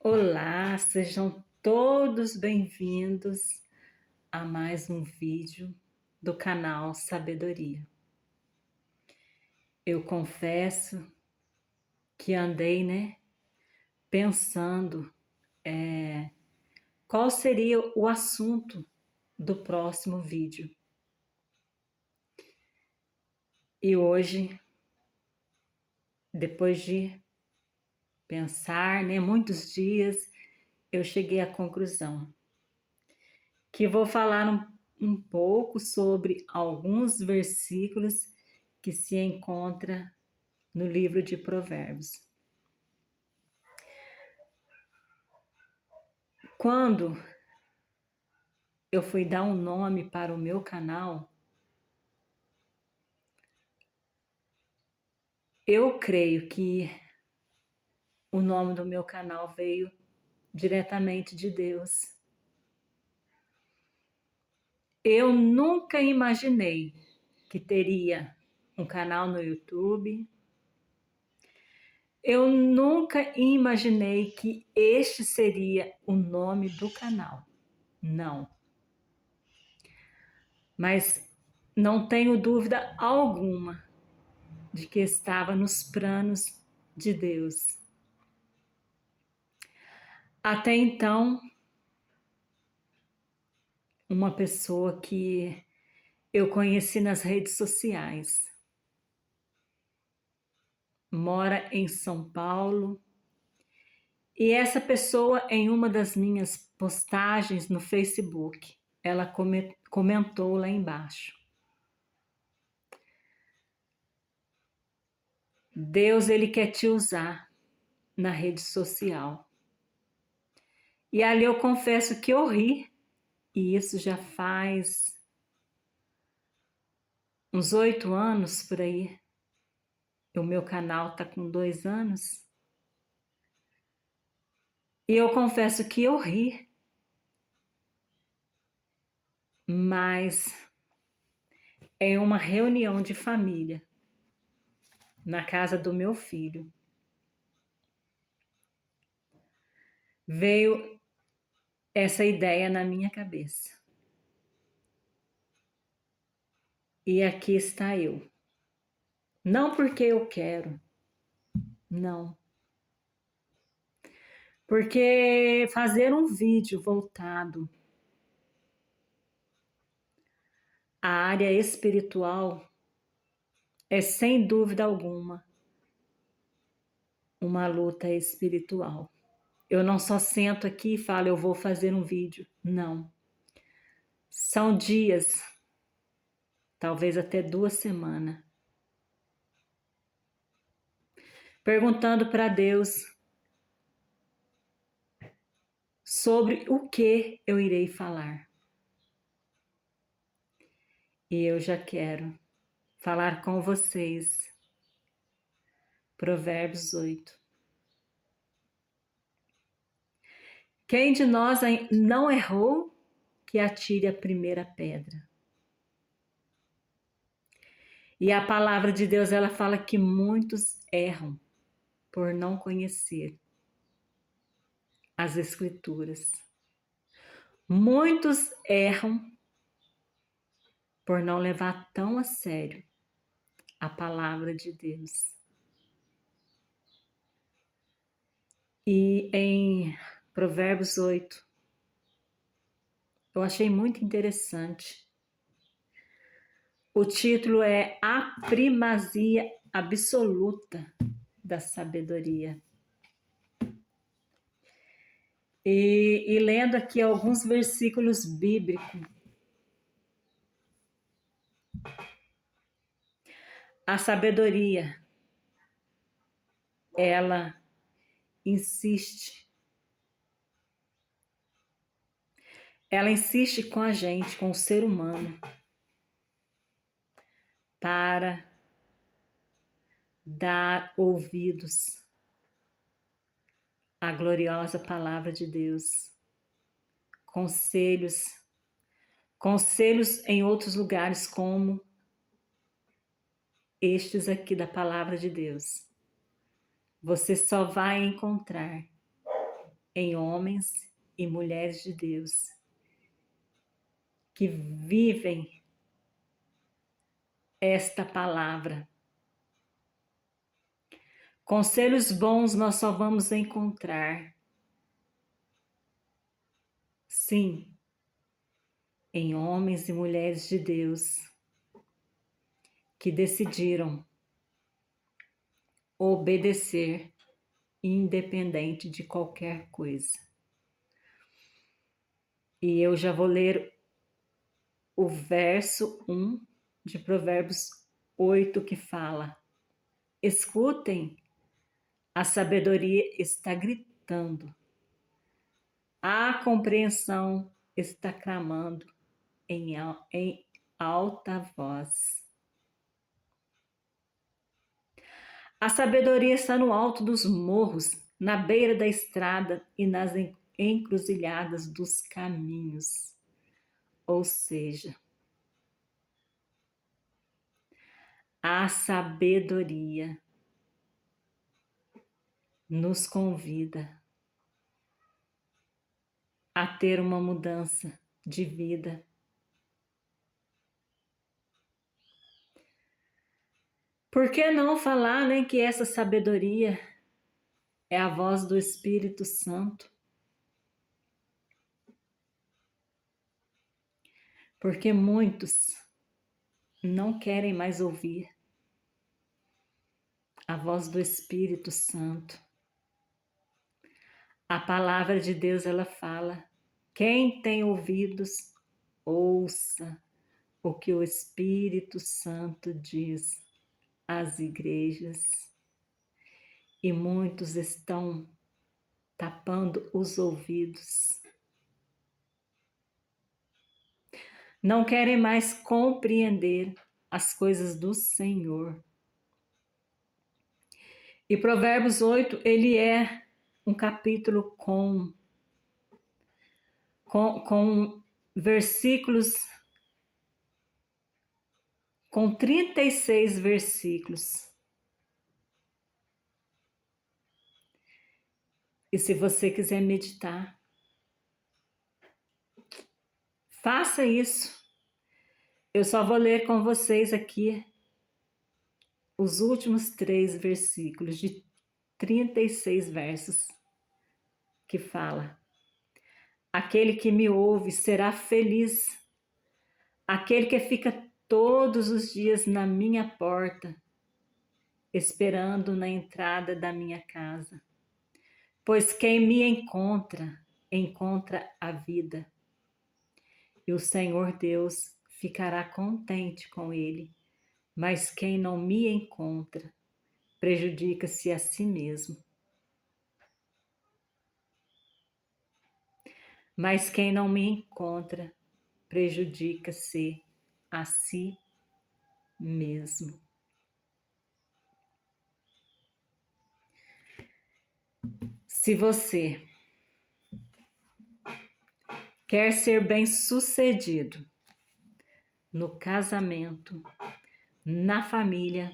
Olá, sejam todos bem-vindos a mais um vídeo do canal Sabedoria. Eu confesso que andei, pensando qual seria o assunto do próximo vídeo. E hoje, depois de pensar, muitos dias, eu cheguei à conclusão que vou falar um pouco sobre alguns versículos que se encontram no livro de Provérbios. Quando eu fui dar um nome para o meu canal, eu creio que o nome do meu canal veio diretamente de Deus. Eu nunca imaginei que teria um canal no YouTube. Eu nunca imaginei que este seria o nome do canal. Não. Mas não tenho dúvida alguma de que estava nos planos de Deus. Até então, uma pessoa que eu conheci nas redes sociais, mora em São Paulo, e essa pessoa, em uma das minhas postagens no Facebook, ela comentou lá embaixo: Deus, ele quer te usar na rede social. E ali eu confesso que eu ri, e isso já faz uns 8 anos por aí. O meu canal está com 2 anos. E eu confesso que eu ri, mas em uma reunião de família, na casa do meu filho, veio essa ideia na minha cabeça. E aqui está eu. Não porque eu quero, não. Porque fazer um vídeo voltado à área espiritual é, sem dúvida alguma, uma luta espiritual. Eu não só sento aqui e falo, eu vou fazer um vídeo. Não. São dias, talvez até 2 semanas, perguntando para Deus sobre o que eu irei falar. E eu já quero falar com vocês. Provérbios 8. Quem de nós não errou, que atire a primeira pedra. E a palavra de Deus, ela fala que muitos erram por não conhecer as Escrituras. Muitos erram por não levar tão a sério a palavra de Deus. E em Provérbios 8, eu achei muito interessante. O título é A Primazia Absoluta da Sabedoria. E lendo aqui alguns versículos bíblicos, a sabedoria, ela insiste com a gente, com o ser humano, para dar ouvidos à gloriosa palavra de Deus. Conselhos em outros lugares como estes aqui da palavra de Deus. Você só vai encontrar em homens e mulheres de Deus que vivem esta palavra. Conselhos bons nós só vamos encontrar, sim, em homens e mulheres de Deus que decidiram obedecer, independente de qualquer coisa. E eu já vou ler o verso 1 de Provérbios 8 que fala: escutem, a sabedoria está gritando, a compreensão está clamando em alta voz. A sabedoria está no alto dos morros, na beira da estrada e nas encruzilhadas dos caminhos. Ou seja, a sabedoria nos convida a ter uma mudança de vida. Por que não falar, né, que essa sabedoria é a voz do Espírito Santo? Porque muitos não querem mais ouvir a voz do Espírito Santo. A palavra de Deus, ela fala: quem tem ouvidos, ouça o que o Espírito Santo diz às igrejas. E muitos estão tapando os ouvidos. Não querem mais compreender as coisas do Senhor. E Provérbios 8, ele é um capítulo com versículos, com 36 versículos. E se você quiser meditar, faça isso. Eu só vou ler com vocês aqui os últimos 3 versículos de 36 versos, que fala: aquele que me ouve será feliz, aquele que fica todos os dias na minha porta, esperando na entrada da minha casa. Pois quem me encontra, encontra a vida. E o Senhor Deus ficará contente com ele. Mas quem não me encontra, prejudica-se a si mesmo. Mas quem não me encontra, prejudica-se a si mesmo. Se você quer ser bem-sucedido no casamento, na família,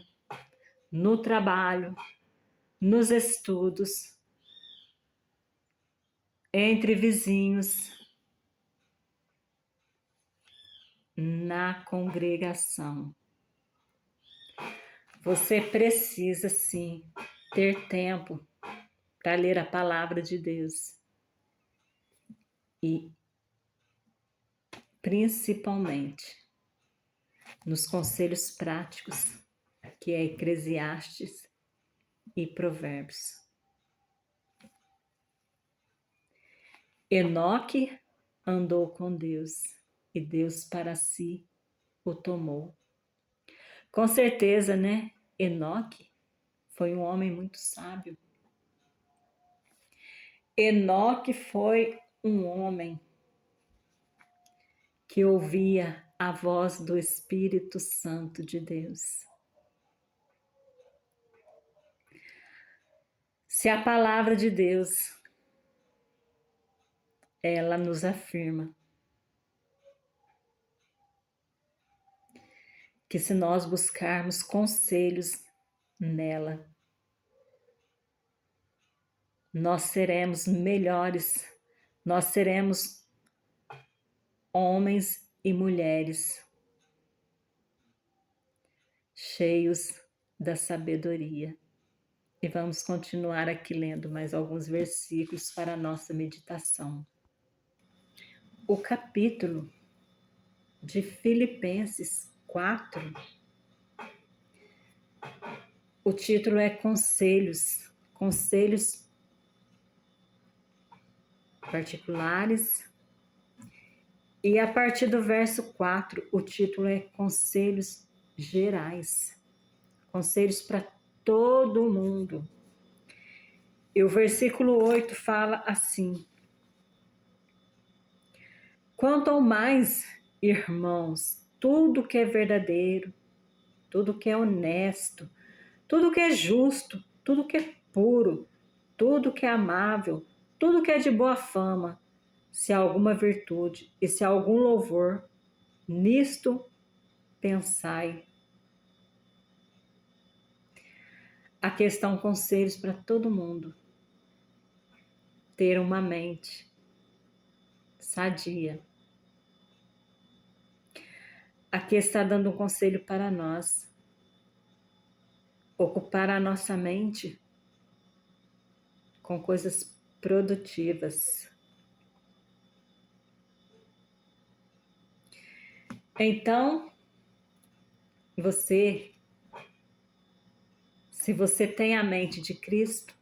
no trabalho, nos estudos, entre vizinhos, na congregação, você precisa sim ter tempo para ler a palavra de Deus e principalmente nos conselhos práticos, que é Eclesiastes e Provérbios. Enoque andou com Deus e Deus para si o tomou. Com certeza, né? Enoque foi um homem muito sábio. Enoque foi um homem que ouvia a voz do Espírito Santo de Deus. Se a palavra de Deus, ela nos afirma que se nós buscarmos conselhos nela, nós seremos melhores, nós seremos homens e mulheres cheios da sabedoria. E vamos continuar aqui lendo mais alguns versículos para a nossa meditação. O capítulo de Filipenses 4, o título é Conselhos, conselhos particulares. E a partir do verso 4, o título é Conselhos Gerais, conselhos para todo mundo. E o versículo 8 fala assim: quanto ao mais, irmãos, tudo que é verdadeiro, tudo que é honesto, tudo que é justo, tudo que é puro, tudo que é amável, tudo que é de boa fama, se há alguma virtude e se há algum louvor, nisto pensai. Aqui estão conselhos para todo mundo. Ter uma mente sadia. Aqui está dando um conselho para nós. Ocupar a nossa mente com coisas produtivas. Então, se você tem a mente de Cristo,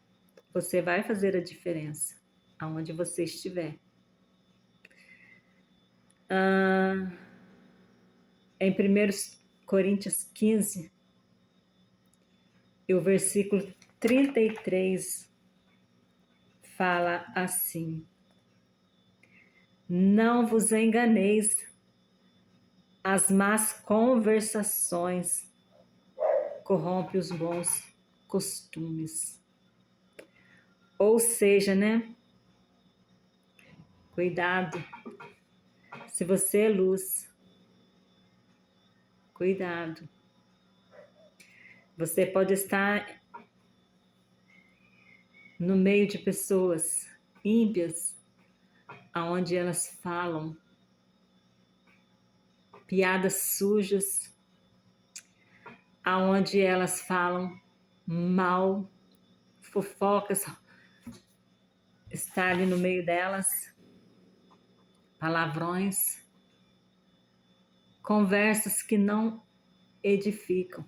você vai fazer a diferença aonde você estiver. Em 1 Coríntios 15, e o versículo 33 fala assim: não vos enganeis, as más conversações corrompem os bons costumes. Ou seja, né? Cuidado. Se você é luz, cuidado. Você pode estar no meio de pessoas ímpias, aonde elas falam piadas sujas, aonde elas falam mal, fofocas, está ali no meio delas, palavrões, conversas que não edificam.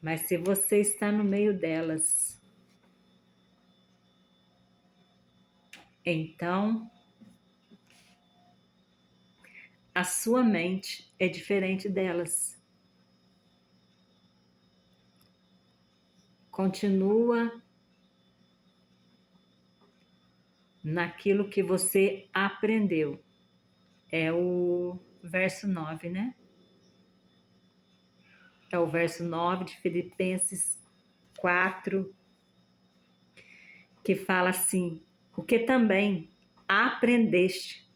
Mas se você está no meio delas, então a sua mente é diferente delas. Continua naquilo que você aprendeu. É o verso 9, né? É o verso 9 de Filipenses 4, que fala assim: o que também aprendeste,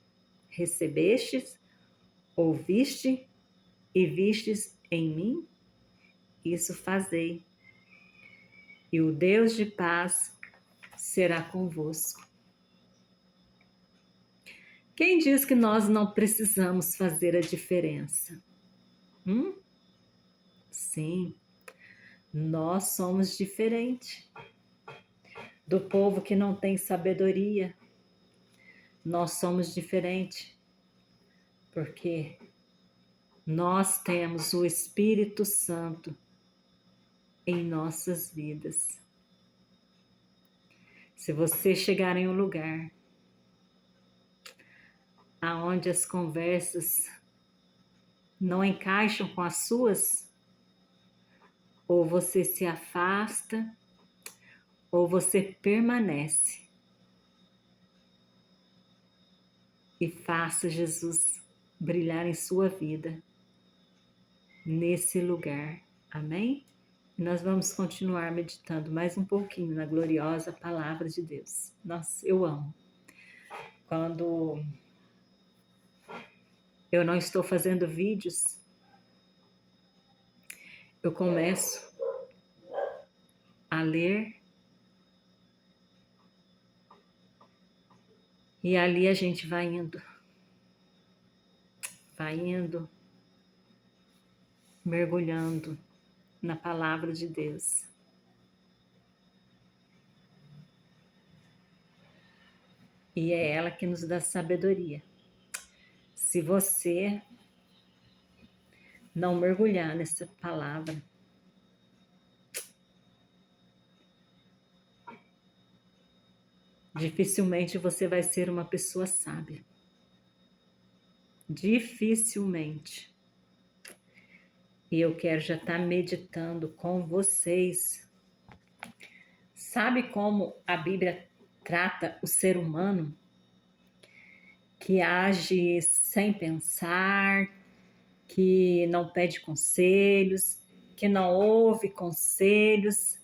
recebestes, ouviste e vistes em mim, isso fazei, e o Deus de paz será convosco. Quem diz que nós não precisamos fazer a diferença? Sim, nós somos diferentes do povo que não tem sabedoria. Nós somos diferentes porque nós temos o Espírito Santo em nossas vidas. Se você chegar em um lugar aonde as conversas não encaixam com as suas, ou você se afasta, ou você permanece e faça Jesus brilhar em sua vida nesse lugar. Amém? E nós vamos continuar meditando mais um pouquinho na gloriosa palavra de Deus. Nossa, eu amo. Quando eu não estou fazendo vídeos, eu começo a ler E ali a gente vai indo, mergulhando na palavra de Deus. E é ela que nos dá sabedoria. Se você não mergulhar nessa palavra, dificilmente você vai ser uma pessoa sábia. Dificilmente. E eu quero já estar meditando com vocês. Sabe como a Bíblia trata o ser humano que age sem pensar, que não pede conselhos, que não ouve conselhos?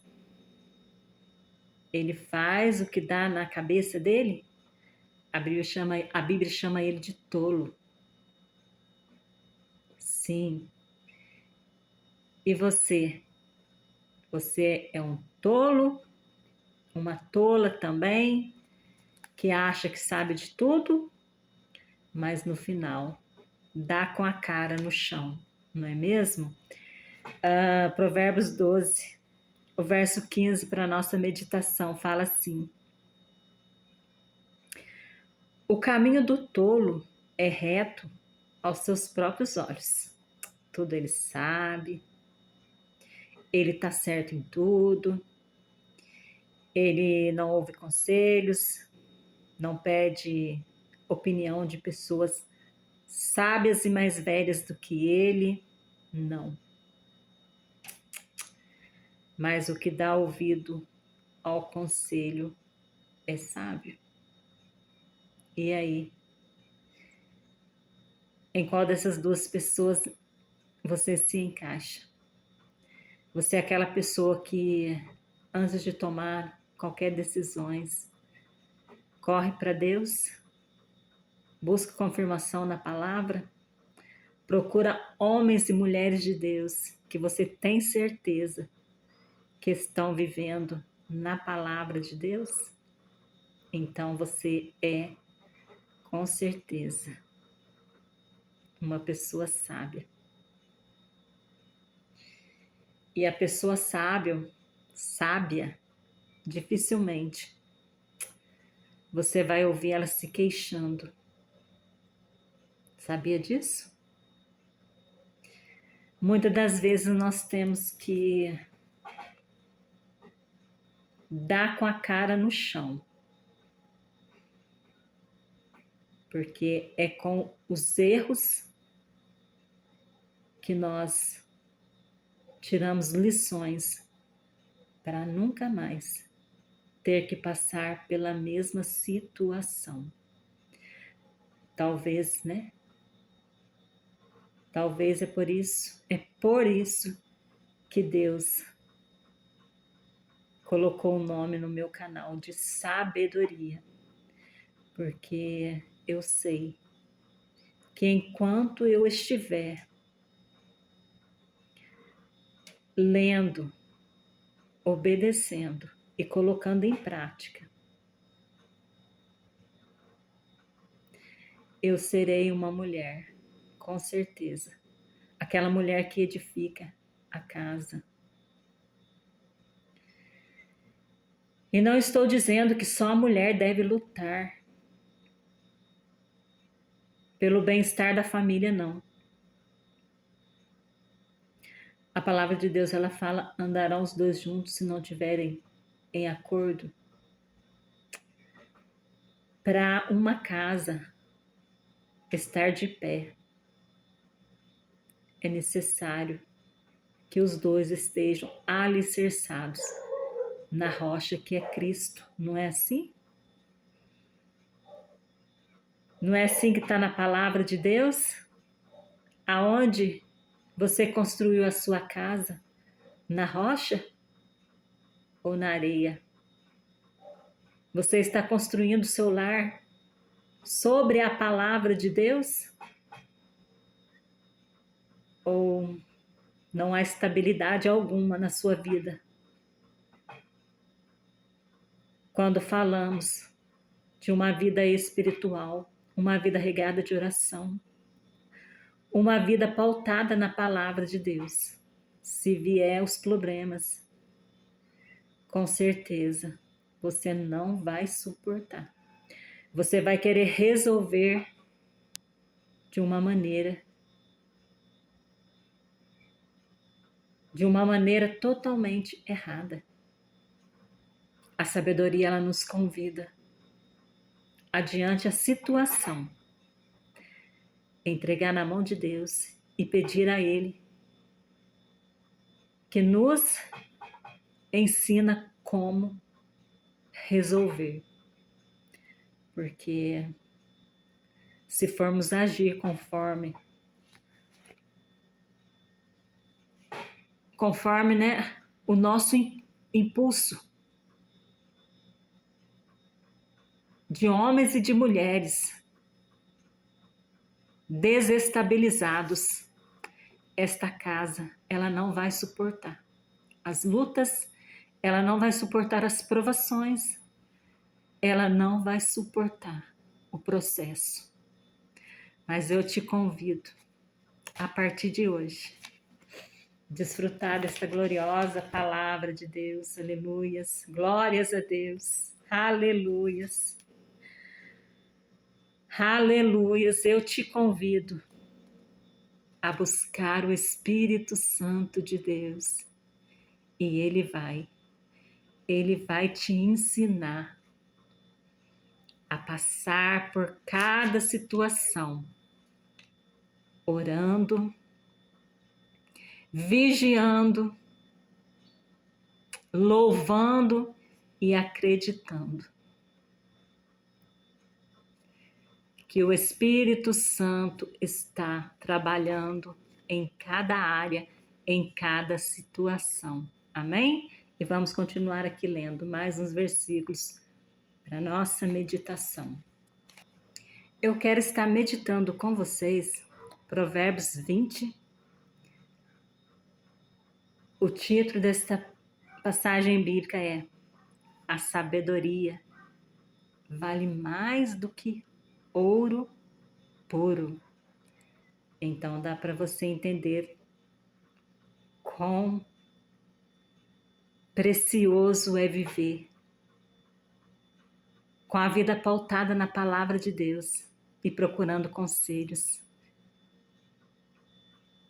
Ele faz o que dá na cabeça dele? A Bíblia chama ele de tolo. Sim. E você? Você é um tolo? Uma tola também? Que acha que sabe de tudo? Mas no final dá com a cara no chão, não é mesmo? Provérbios 12, o verso 15 para a nossa meditação fala assim: o caminho do tolo é reto aos seus próprios olhos. Tudo ele sabe, ele está certo em tudo, ele não ouve conselhos, não pede opinião de pessoas sábias e mais velhas do que ele, não. Mas o que dá ouvido ao conselho é sábio. E aí? Em qual dessas duas pessoas você se encaixa? Você é aquela pessoa que, antes de tomar qualquer decisões, corre para Deus, busca confirmação na palavra, procura homens e mulheres de Deus que você tem certeza que estão vivendo na palavra de Deus? Então você é, com certeza, uma pessoa sábia. E a pessoa sábia, dificilmente você vai ouvir ela se queixando. Sabia disso? Muitas das vezes nós temos que dar com a cara no chão, porque é com os erros que nós tiramos lições para nunca mais ter que passar pela mesma situação. Talvez, né? Talvez é por isso que Deus colocou o nome no meu canal de sabedoria, porque eu sei que enquanto eu estiver lendo, obedecendo e colocando em prática, eu serei uma mulher, com certeza, aquela mulher que edifica a casa. E não estou dizendo que só a mulher deve lutar pelo bem-estar da família, não. A palavra de Deus, ela fala, andarão os dois juntos se não tiverem em acordo. Para uma casa estar de pé, é necessário que os dois estejam alicerçados na rocha que é Cristo, não é assim? Não é assim que está na palavra de Deus? Aonde você construiu a sua casa? Na rocha ou na areia? Você está construindo o seu lar sobre a palavra de Deus? Ou não há estabilidade alguma na sua vida? Quando falamos de uma vida espiritual, uma vida regada de oração, uma vida pautada na palavra de Deus. Se vier os problemas, com certeza você não vai suportar. Você vai querer resolver de uma maneira totalmente errada. A sabedoria, ela nos convida adiante a situação, entregar na mão de Deus e pedir a Ele que nos ensina como resolver. Porque se formos agir conforme, né, o nosso impulso de homens e de mulheres desestabilizados, esta casa, ela não vai suportar as lutas, ela não vai suportar as provações, ela não vai suportar o processo. Mas eu te convido, a partir de hoje, desfrutar desta gloriosa palavra de Deus. Aleluias, glórias a Deus, aleluias, aleluias. Eu te convido a buscar o Espírito Santo de Deus e Ele vai te ensinar a passar por cada situação, orando, vigiando, louvando e acreditando que o Espírito Santo está trabalhando em cada área, em cada situação. Amém? E vamos continuar aqui lendo mais uns versículos para nossa meditação. Eu quero estar meditando com vocês Provérbios 20. O título desta passagem bíblica é: a sabedoria vale mais do que ouro puro. Então dá para você entender quão precioso é viver com a vida pautada na palavra de Deus e procurando conselhos.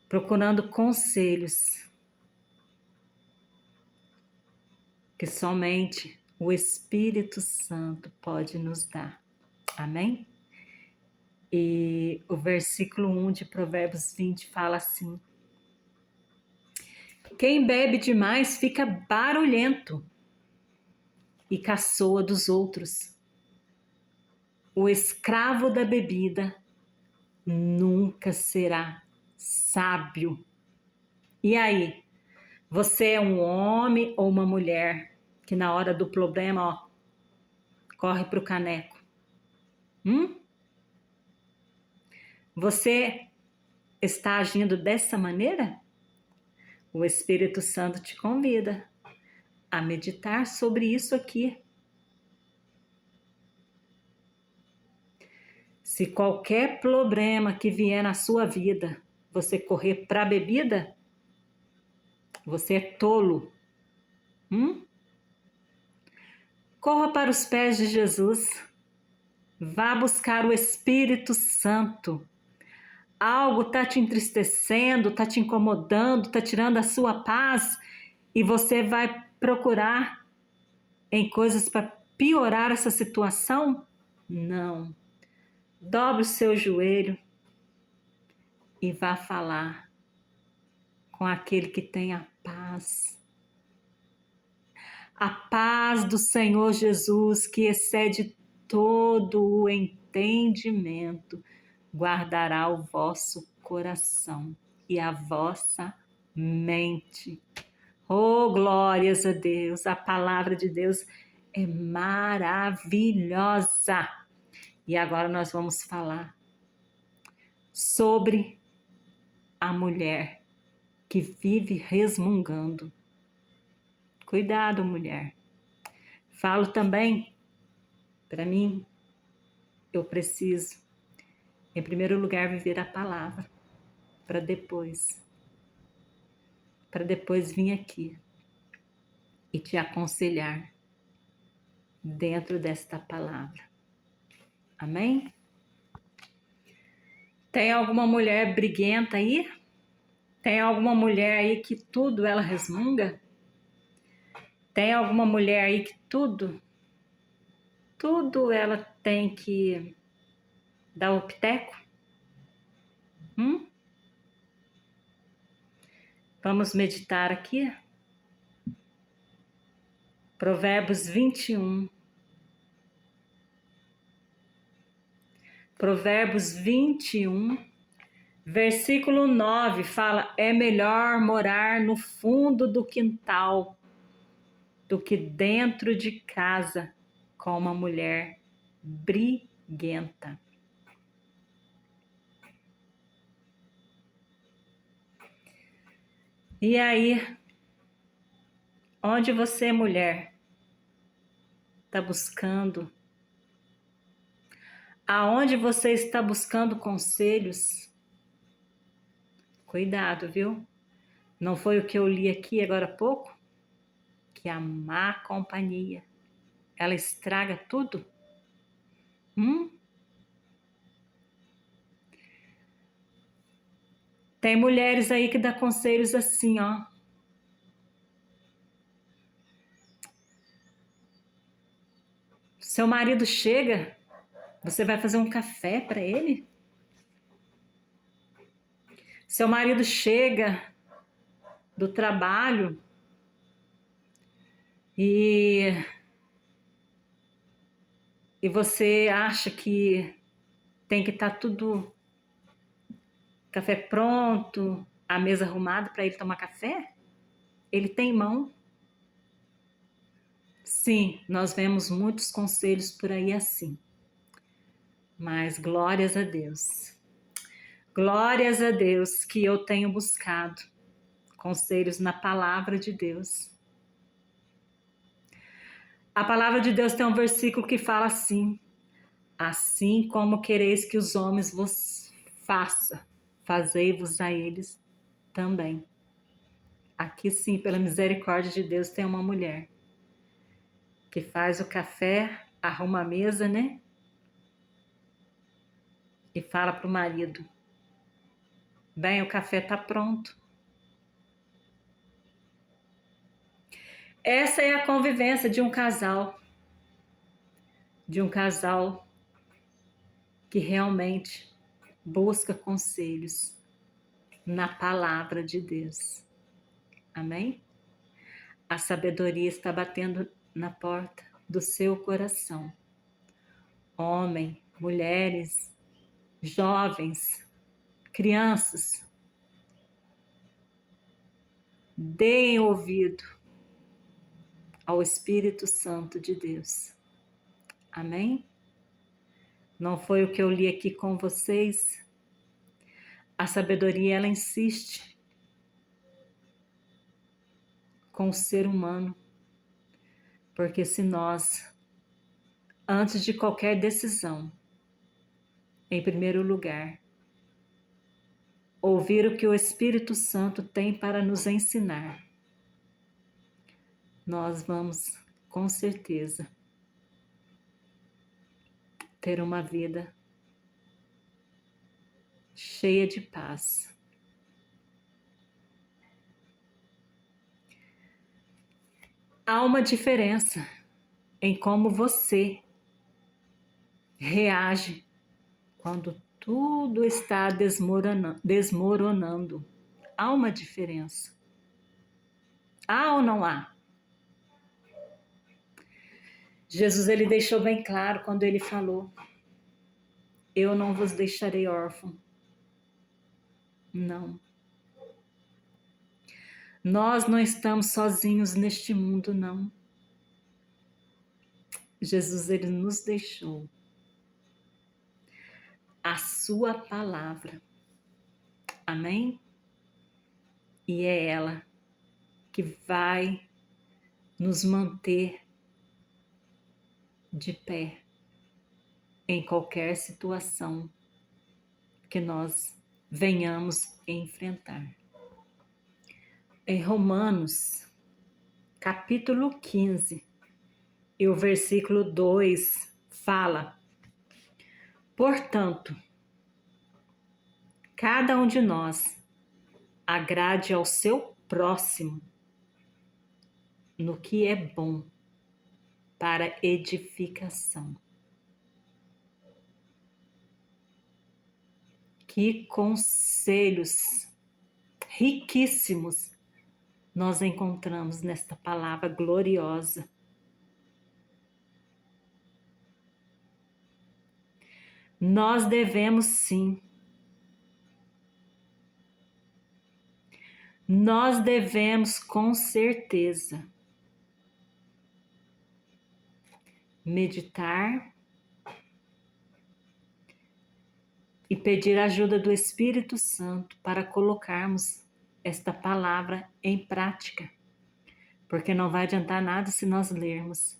Procurando conselhos que somente o Espírito Santo pode nos dar. Amém? E o versículo 1 de Provérbios 20 fala assim: quem bebe demais fica barulhento e caçoa dos outros. O escravo da bebida nunca será sábio. E aí, você é um homem ou uma mulher que na hora do problema, corre para o caneco? Você está agindo dessa maneira? O Espírito Santo te convida a meditar sobre isso aqui. Se qualquer problema que vier na sua vida, você correr para a bebida, você é tolo. Corra para os pés de Jesus. Vá buscar o Espírito Santo. Algo está te entristecendo, está te incomodando, está tirando a sua paz e você vai procurar em coisas para piorar essa situação? Não. Dobre o seu joelho e vá falar com aquele que tem a paz. A paz do Senhor Jesus, que excede todo o entendimento, guardará o vosso coração e a vossa mente. Oh, glórias a Deus! A palavra de Deus é maravilhosa. E agora nós vamos falar sobre a mulher que vive resmungando. Cuidado, mulher. Falo também para mim, eu preciso, em primeiro lugar, viver a palavra, para depois vir aqui e te aconselhar dentro desta palavra. Amém? Tem alguma mulher briguenta aí? Tem alguma mulher aí que tudo ela resmunga? Tem alguma mulher aí que tudo ela tem que dar o piteco? Vamos meditar aqui? Provérbios 21. Provérbios 21, versículo 9 fala: é melhor morar no fundo do quintal do que dentro de casa com uma mulher briguenta. E aí, onde você, mulher, está buscando? Aonde você está buscando conselhos? Cuidado, viu? Não foi o que eu li aqui agora há pouco? Que a má companhia, ela estraga tudo? Tem mulheres aí que dão conselhos assim, ó. Seu marido chega, você vai fazer um café para ele? Seu marido chega do trabalho e você acha que tem que estar tudo café pronto, a mesa arrumada para ele tomar café? Ele tem mão? Sim, nós vemos muitos conselhos por aí assim. Mas glórias a Deus. Glórias a Deus que eu tenho buscado conselhos na palavra de Deus. A palavra de Deus tem um versículo que fala assim: assim como quereis que os homens vos façam, fazei-vos a eles também. Aqui sim, pela misericórdia de Deus, tem uma mulher que faz o café, arruma a mesa, né? E fala para o marido: bem, o café está pronto. Essa é a convivência de um casal. De um casal que realmente busca conselhos na palavra de Deus. Amém? A sabedoria está batendo na porta do seu coração. Homem, mulheres, jovens, crianças, deem ouvido ao Espírito Santo de Deus. Amém? Não foi o que eu li aqui com vocês? A sabedoria, ela insiste com o ser humano, porque se nós, antes de qualquer decisão, em primeiro lugar, ouvir o que o Espírito Santo tem para nos ensinar, nós vamos, com certeza, ter uma vida cheia de paz. Há uma diferença em como você reage quando tudo está desmoronando. Há uma diferença. Há ou não há? Jesus, ele deixou bem claro quando ele falou: eu não vos deixarei órfão. Não. Nós não estamos sozinhos neste mundo, não. Jesus, ele nos deixou a sua palavra. Amém? E é ela que vai nos manter de pé. em qualquer situação que nós venhamos enfrentar. Em Romanos, capítulo 15, e o versículo 2 fala: portanto, cada um de nós agrade ao seu próximo no que é bom para edificação. Que conselhos riquíssimos nós encontramos nesta palavra gloriosa. Nós devemos sim, nós devemos com certeza meditar e pedir a ajuda do Espírito Santo para colocarmos esta palavra em prática, porque não vai adiantar nada se nós lermos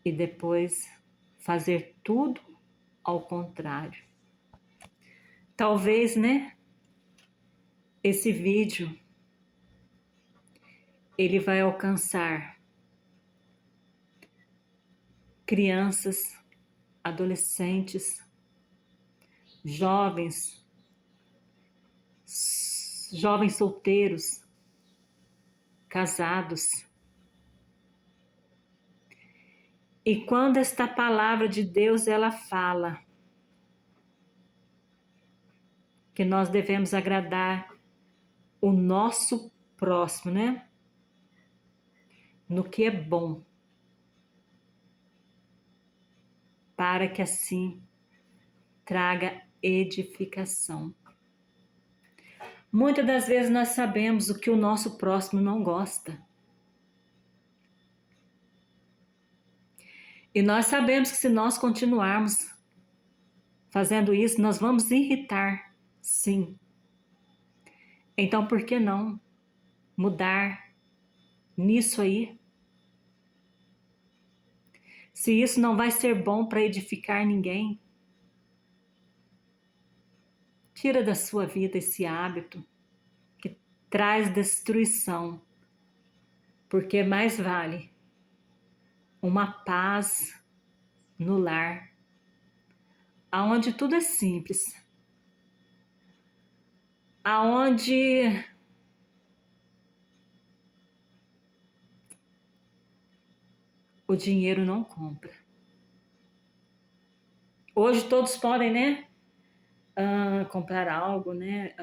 e depois fazer tudo ao contrário. Talvez, né, esse vídeo ele vai alcançar crianças, adolescentes, jovens solteiros, casados. E quando esta palavra de Deus ela fala que nós devemos agradar o nosso próximo, né? No que é bom, para que assim traga edificação. Muitas das vezes nós sabemos o que o nosso próximo não gosta. E nós sabemos que se nós continuarmos fazendo isso, nós vamos irritar, sim. Então, por que não mudar nisso aí? Se isso não vai ser bom para edificar ninguém, tira da sua vida esse hábito que traz destruição, porque mais vale uma paz no lar, aonde tudo é simples, aonde o dinheiro não compra. Hoje todos podem, né? Comprar algo, né?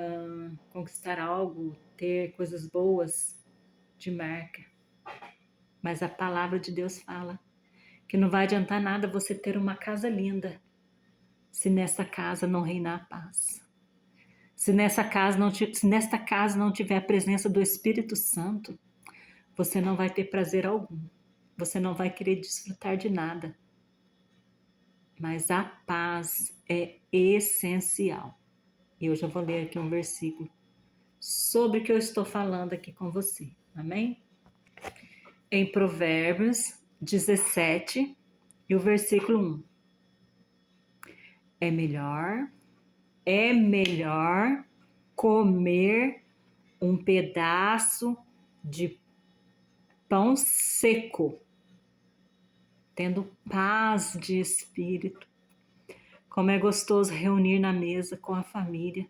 Conquistar algo, ter coisas boas de marca. Mas a palavra de Deus fala que não vai adiantar nada você ter uma casa linda se nessa casa não reinar a paz. Se nesta casa não tiver a presença do Espírito Santo, você não vai ter prazer algum. Você não vai querer desfrutar de nada. Mas a paz é essencial. E eu já vou ler aqui um versículo sobre o que eu estou falando aqui com você. Amém? Em Provérbios 17 e o versículo 1. É melhor comer um pedaço de pão seco, tendo paz de espírito. Como é gostoso reunir na mesa com a família.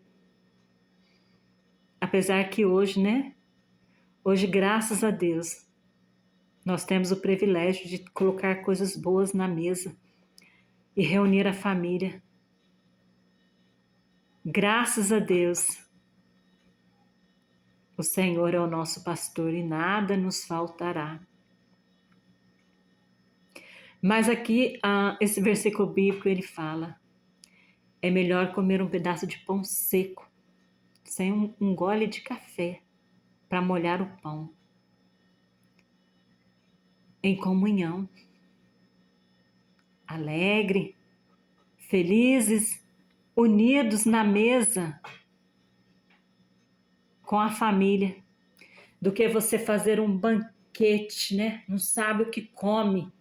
Apesar que hoje, né? Hoje, graças a Deus, nós temos o privilégio de colocar coisas boas na mesa e reunir a família. Graças a Deus, o Senhor é o nosso pastor e nada nos faltará. Mas aqui, esse versículo bíblico, ele fala: é melhor comer um pedaço de pão seco, sem um gole de café, para molhar o pão. Em comunhão, alegre, felizes, unidos na mesa com a família, do que você fazer um banquete, né? Não sabe o que come.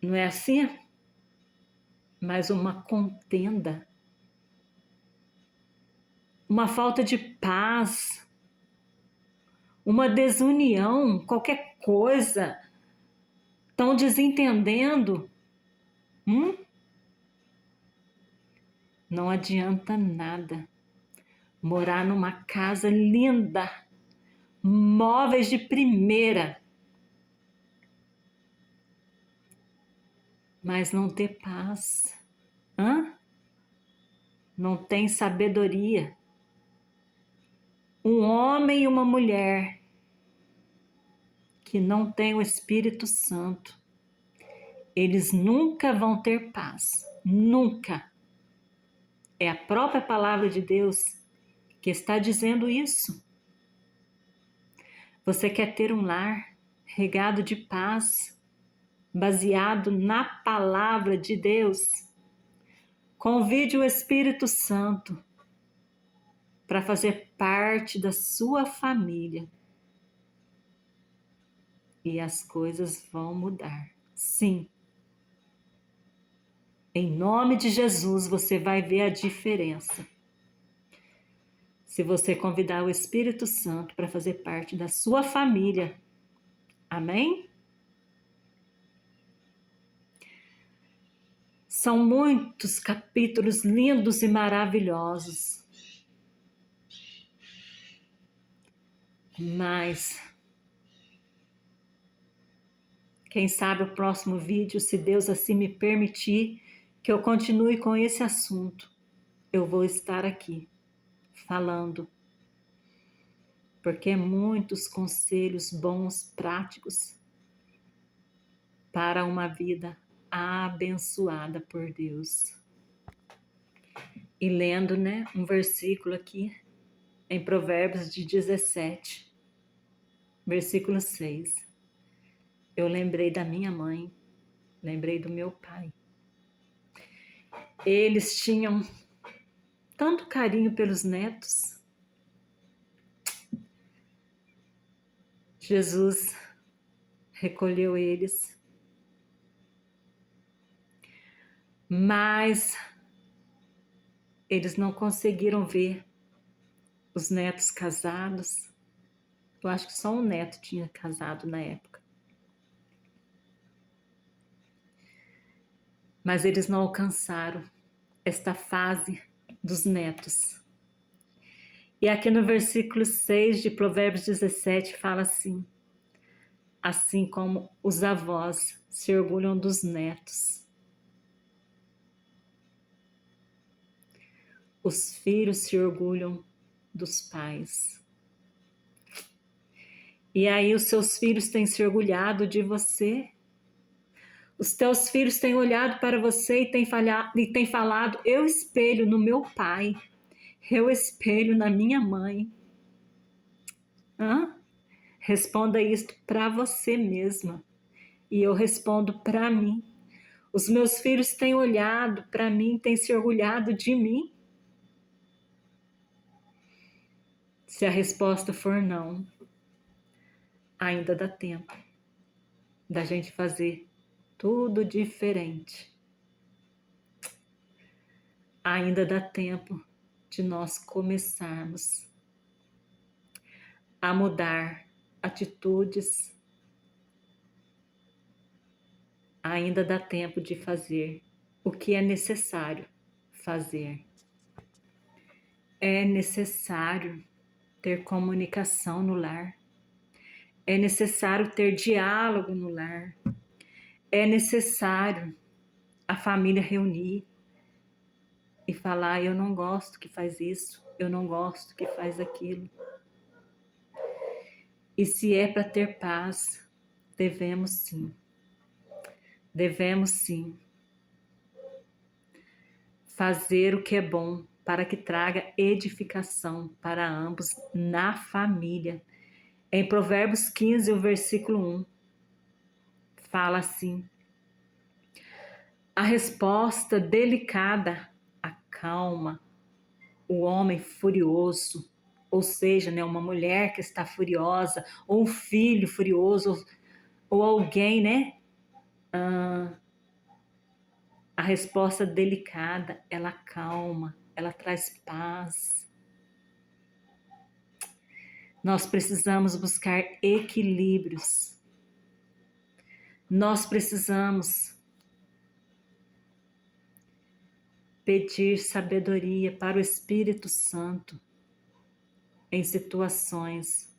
Não é assim? Mas uma contenda, uma falta de paz, uma desunião, qualquer coisa, estão desentendendo. Não adianta nada. Morar numa casa linda, móveis de primeira, mas não ter paz. Não tem sabedoria. Um homem e uma mulher que não têm o Espírito Santo, eles nunca vão ter paz. Nunca. É a própria palavra de Deus que está dizendo isso. Você quer ter um lar regado de paz, baseado na palavra de Deus? Convide o Espírito Santo para fazer parte da sua família. E as coisas vão mudar. Sim. Em nome de Jesus, você vai ver a diferença. Se você convidar o Espírito Santo para fazer parte da sua família. Amém? São muitos capítulos lindos e maravilhosos. Mas quem sabe o próximo vídeo, se Deus assim me permitir, que eu continue com esse assunto, eu vou estar aqui falando. Porque muitos conselhos bons, práticos, para uma vida abençoada por Deus. E lendo, um versículo aqui, em Provérbios de 17, versículo 6. Eu lembrei da minha mãe, lembrei do meu pai. Eles tinham tanto carinho pelos netos. Jesus recolheu eles, mas eles não conseguiram ver os netos casados. Eu acho que só um neto tinha casado na época. Mas eles não alcançaram esta fase dos netos. E aqui no versículo 6 de Provérbios 17 fala assim: assim como os avós se orgulham dos netos, os filhos se orgulham dos pais. E aí os seus filhos têm se orgulhado de você. Os teus filhos têm olhado para você e têm falado: eu espelho no meu pai, eu espelho na minha mãe. Responda isto para você mesma. E eu respondo para mim. Os meus filhos têm olhado para mim, têm se orgulhado de mim? Se a resposta for não, ainda dá tempo da gente fazer tudo diferente. Ainda dá tempo de nós começarmos a mudar atitudes. Ainda dá tempo de fazer o que é necessário fazer. É necessário ter comunicação no lar. É necessário ter diálogo no lar. É necessário a família reunir e falar: eu não gosto que faz isso, eu não gosto que faz aquilo. E se é para ter paz, devemos sim fazer o que é bom para que traga edificação para ambos na família. Em Provérbios 15, o versículo 1, fala assim: a resposta delicada acalma o homem furioso, ou seja, uma mulher que está furiosa, ou um filho furioso, ou alguém, A resposta delicada, ela acalma, ela traz paz. Nós precisamos buscar equilíbrios. Nós precisamos pedir sabedoria para o Espírito Santo em situações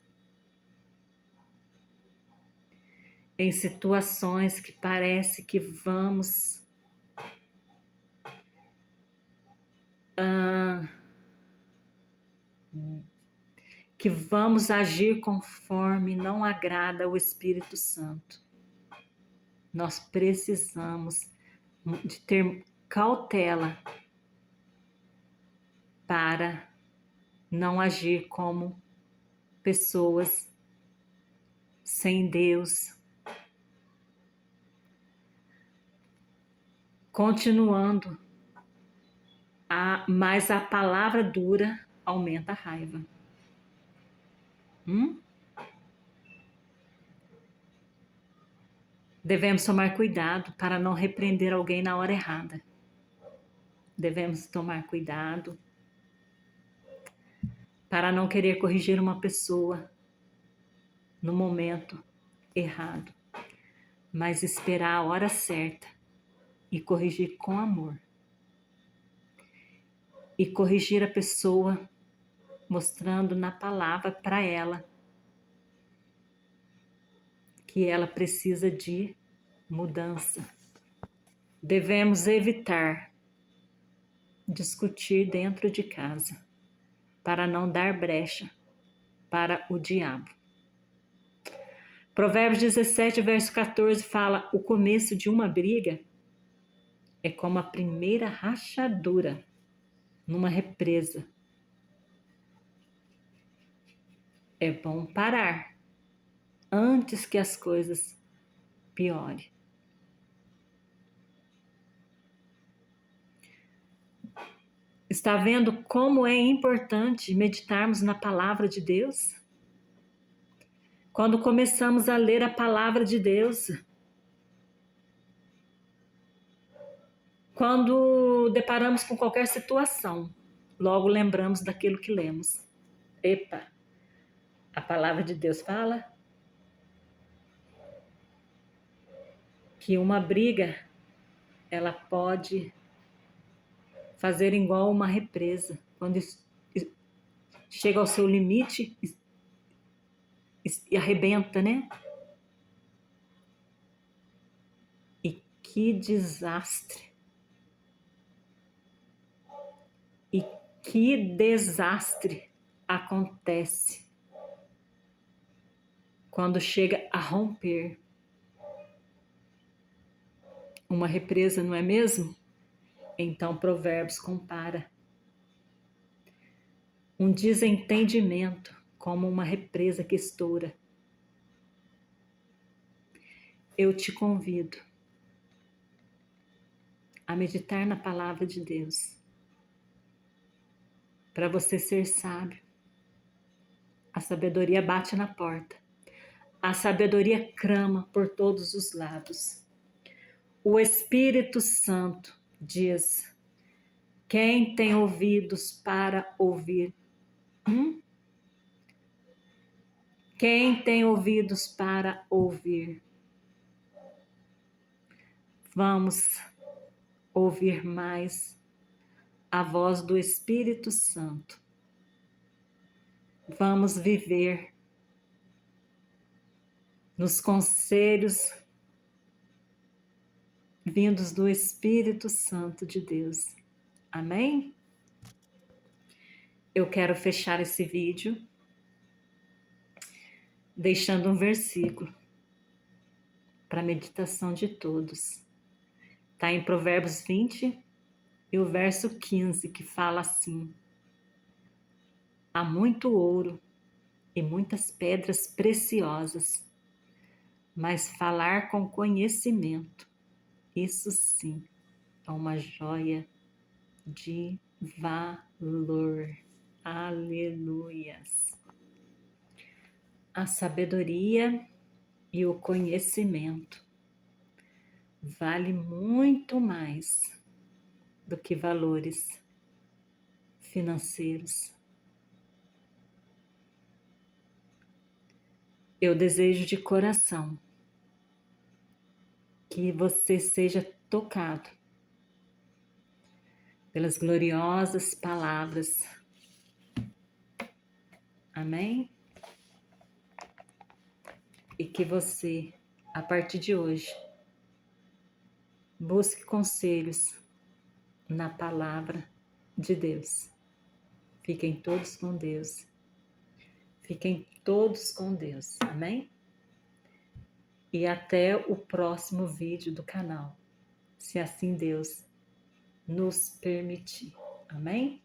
que parece que vamos agir conforme não agrada o Espírito Santo. Nós precisamos de ter cautela para não agir como pessoas sem Deus. Continuando, mas a palavra dura aumenta a raiva. Devemos tomar cuidado para não repreender alguém na hora errada. Devemos tomar cuidado para não querer corrigir uma pessoa no momento errado, mas esperar a hora certa e corrigir com amor. E corrigir a pessoa mostrando na palavra para ela que ela precisa de mudança. Devemos evitar discutir dentro de casa para não dar brecha para o diabo. Provérbios 17, verso 14 fala: o começo de uma briga é como a primeira rachadura numa represa. É bom parar antes que as coisas piorem. Está vendo como é importante meditarmos na palavra de Deus? Quando começamos a ler a palavra de Deus, quando deparamos com qualquer situação, logo lembramos daquilo que lemos. Epa, a palavra de Deus fala que uma briga, ela pode fazer igual uma represa. Quando chega ao seu limite e arrebenta, né? E que desastre! E que desastre acontece quando chega a romper uma represa, não é mesmo? Então Provérbios compara um desentendimento como uma represa que estoura. Eu te convido a meditar na palavra de Deus para você ser sábio. A sabedoria bate na porta. A sabedoria clama por todos os lados. O Espírito Santo diz: quem tem ouvidos para ouvir? Quem tem ouvidos para ouvir? Vamos ouvir mais a voz do Espírito Santo. Vamos viver nos conselhos vindos do Espírito Santo de Deus. Amém? Eu quero fechar esse vídeo deixando um versículo para a meditação de todos. Está em Provérbios 20 e o verso 15, que fala assim: há muito ouro e muitas pedras preciosas, mas falar com conhecimento, isso sim é uma joia de valor. Aleluias! A sabedoria e o conhecimento vale muito mais do que valores financeiros. Eu desejo de coração que você seja tocado pelas gloriosas palavras. Amém? E que você, a partir de hoje, busque conselhos na palavra de Deus. Fiquem todos com Deus. Fiquem todos com Deus. Amém? E até o próximo vídeo do canal, se assim Deus nos permitir. Amém?